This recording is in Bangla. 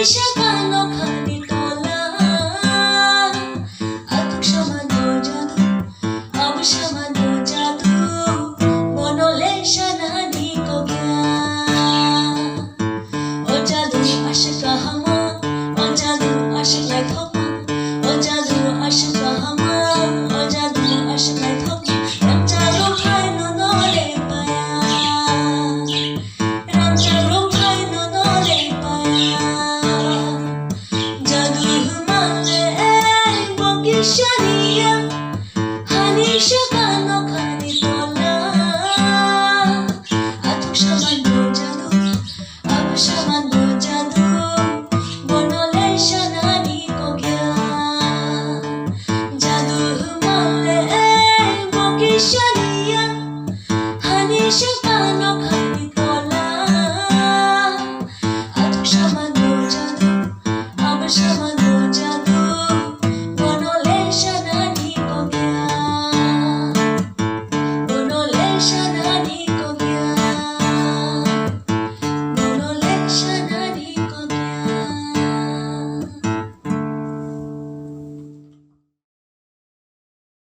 সাজানো খালি তলা আতক সামানো জাদু अब সামানো জাদু বনলে শানানি কো গয়া ও জাদু আশিক হামা ও জাদু আশিক লাই থকমা ও জাদু আশিক হামা ও জাদু আশিক লাই থকমা রামচারো খায় নলে পায়া রামচারো খায় নলে পায়া জাদু হুমালে বকিশানিয়া হানি সাজানো খালি তলা আতক সামানো জাদু अब সামানো জাদু বনলে শানানি কো গয়া জাদু হুমালে বকিশানিয়া হানি সাজানো